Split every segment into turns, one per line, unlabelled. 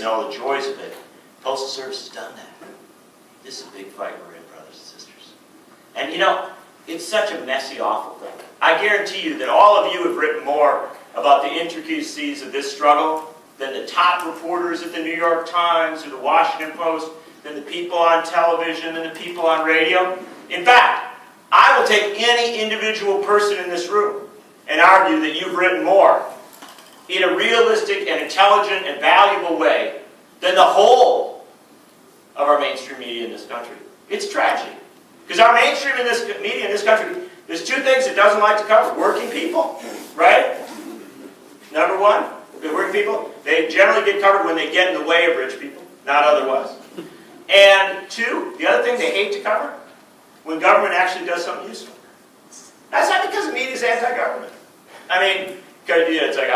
and all the joys of it. Postal Service has done that. This is a big fight we're in, brothers and sisters. And you know, it's such a messy, awful thing. I guarantee you that all of you have written more about the intricacies of this struggle than the top reporters at the New York Times or the Washington Post, than the people on television, than the people on radio. In fact, I will take any individual person in this room and argue that you've written more in a realistic and intelligent and valuable way than the whole of our mainstream media in this country. It's tragic. Because our mainstream media in this country, there's two things it doesn't like to cover. Working people, right? Number one, the working people, they generally get covered when they get in the way of rich people, not otherwise. And two, the other thing they hate to cover, when government actually does something useful. That's not because the media is anti-government. I mean, it's like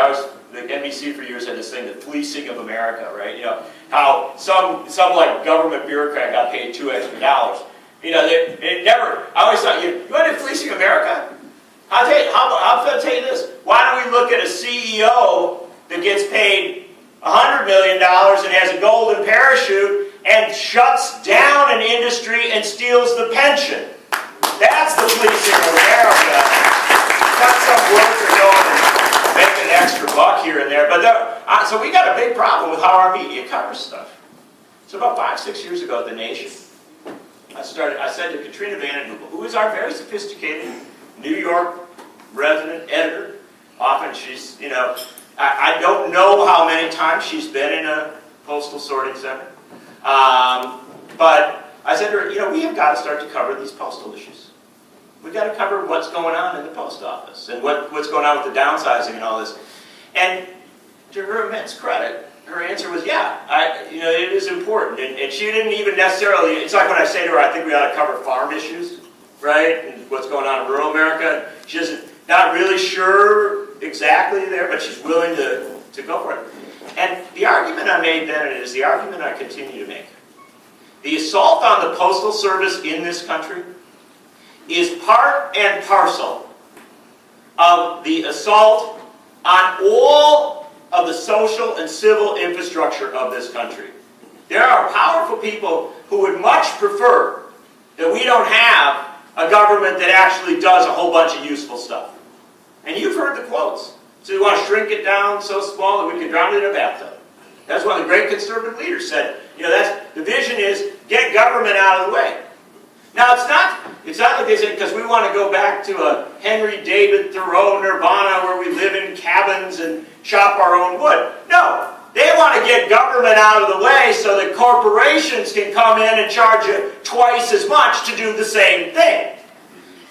the NBC for years had this thing, the fleecing of America, right? You know, how some like government bureaucrat got paid $2 extra. You know, they never, I always thought, you want to fleecing America? I'll tell you this. Why don't we look at a CEO that gets paid $100 million and has a golden parachute and shuts down an industry and steals the pension? That's the fleecing of America. Not some worker going and make an extra buck here and there. But so we got a big problem with how our media covers stuff. So about 5-6 years ago at The Nation, I said to Katrina Vanden Heuvel, who is our very sophisticated New York resident editor. Often she's, you know, I don't know how many times she's been in a postal sorting center. But I said to her, you know, we have got to start to cover these postal issues. We've got to cover what's going on in the post office and what's going on with the downsizing and all this. And to her immense credit, her answer was, yeah, you know, it is important. And she didn't even necessarily, it's like when I say to her, I think we ought to cover farm issues, right? And what's going on in rural America. She's not really sure exactly there, but she's willing to go for it. And the argument I made then, and it is the argument I continue to make, the assault on the Postal Service in this country is part and parcel of the assault on all of the social and civil infrastructure of this country. There are powerful people who would much prefer that we don't have a government that actually does a whole bunch of useful stuff. And you've heard the quotes. So we want to shrink it down so small that we can drown it in a bathtub. That's what the great conservative leaders said. You know, the vision is get government out of the way. Now it's not like they said because we want to go back to a Henry David Thoreau nirvana where we live in cabins and chop our own wood. No, they want to get government out of the way so that corporations can come in and charge you twice as much to do the same thing.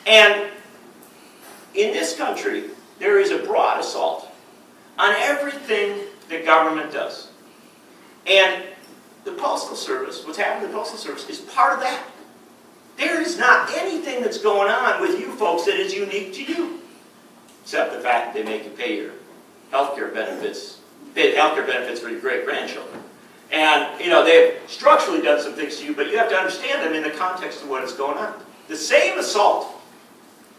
And in this country, there is a broad assault on everything that government does. And the Postal Service, what's happening in the Postal Service, is part of that. There is not anything that's going on with you folks that is unique to you, except the fact that they make you pay your health care benefits, for your great-grandchildren. And, you know, they've structurally done some things to you, but you have to understand them in the context of what is going on. The same assault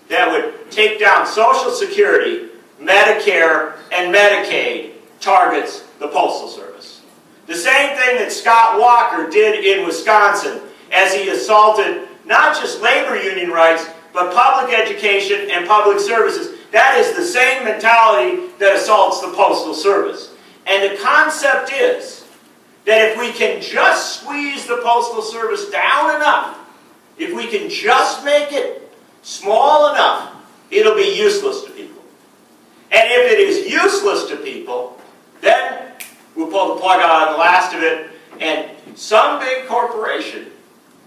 that would take down Social Security, Medicare, and Medicaid targets the Postal Service. The same thing that Scott Walker did in Wisconsin as he assaulted not just labor union rights, but public education and public services. That is the same mentality that assaults the Postal Service. And the concept is that if we can just squeeze the Postal Service down enough, if we can just make it small enough, it'll be useless to people. And if it is useless to people, then we'll pull the plug out on the last of it, and some big corporation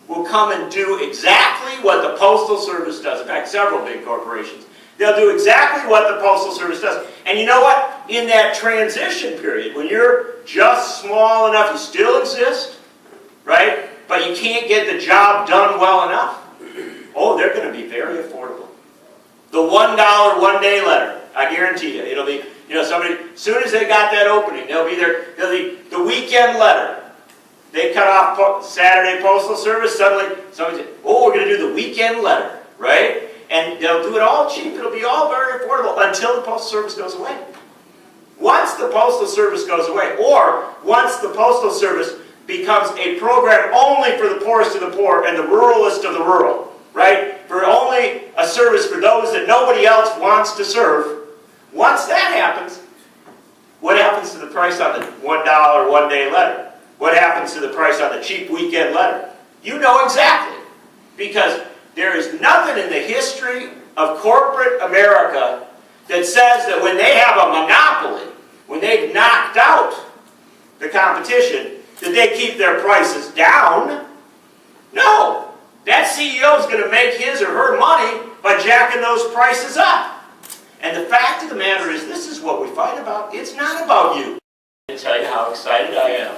will come and do exactly what the Postal Service does. In fact, several big corporations. They'll do exactly what the Postal Service does. And you know what? In that transition period, when you're just small enough, you still exist, right? But you can't get the job done well enough. Oh, they're going to be very affordable. The $1 one-day letter, I guarantee you, it'll be, you know, somebody, as soon as they got that opening, they'll be the weekend letter. They cut off Saturday Postal Service, suddenly somebody said, oh, we're going to do the weekend letter, right? And they'll do it all cheap, it'll be all very affordable until the Postal Service goes away. What once the Postal Service goes away, or once the Postal Service becomes a program only for the poorest of the poor and the ruralest of the rural, right? For only a service for those that nobody else wants to serve, once that happens, what happens to the price on the $1 one-day letter? What happens to the price on the cheap weekend letter? You know exactly. Because there is nothing in the history of corporate America that says that when they have a monopoly, when they've knocked out the competition, that they keep their prices down. No. That CEO is going to make his or her money by jacking those prices up. And the fact of the matter is, this is what we fight about. It's not about you. I can tell you how excited I am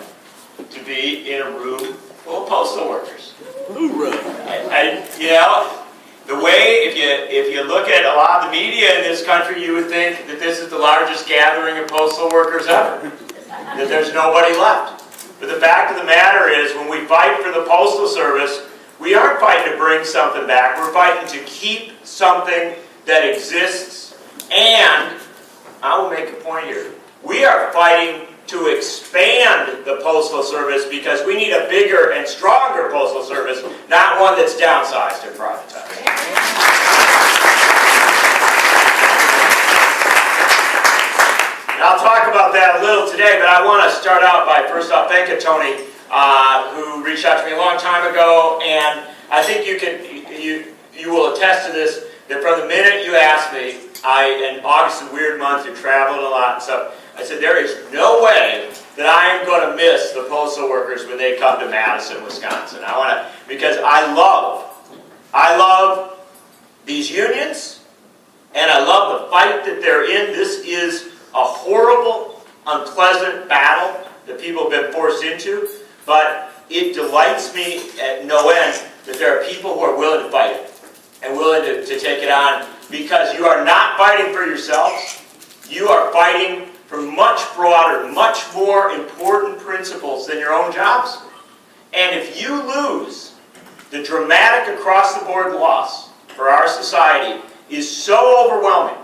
to be in a room full of postal workers. You know, the way, if you look at a lot of the media in this country, you would think that this is the largest gathering of postal workers ever. That there's nobody left. But the fact of the matter is, when we fight for the Postal Service, we aren't fighting to bring something back. We're fighting to keep something that exists. And I will make a point here. We are fighting to expand the Postal Service because we need a bigger and stronger Postal Service, not one that's downsized and privatized. And I'll talk about that a little today, but I want to start out by first off thanking Tony, who reached out to me a long time ago, and I think you will attest to this, that from the minute you asked me, and August is a weird month, you're traveling a lot and stuff, I said, there is no way that I am going to miss the postal workers when they come to Madison, Wisconsin. Because I love these unions, and I love the fight that they're in. This is a horrible, unpleasant battle that people have been forced into, but it delights me at no end that there are people who are willing to fight it and willing to take it on, because you are not fighting for yourselves. You are fighting for much broader, much more important principles than your own jobs. And if you lose, the dramatic across-the-board loss for our society is so overwhelming,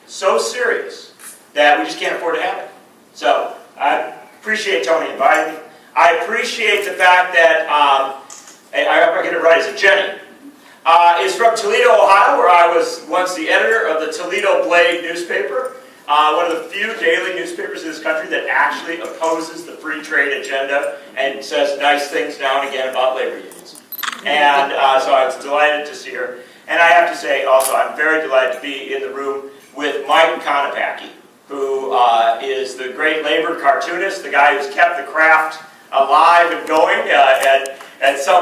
so serious, that we just can't afford to have it. So I appreciate Tony inviting me. I appreciate the fact that, I hope I get it right, is it Jenny? Is from Toledo, Ohio, where I was once the editor of the Toledo Blade newspaper. One of the few daily newspapers in this country that actually opposes the free trade agenda and says nice things now and again about labor unions. And so I was delighted to see her. And I have to say also, I'm very delighted to be in the room with Mike Konopacki, who is the great labor cartoonist, the guy who's kept the craft alive and going at some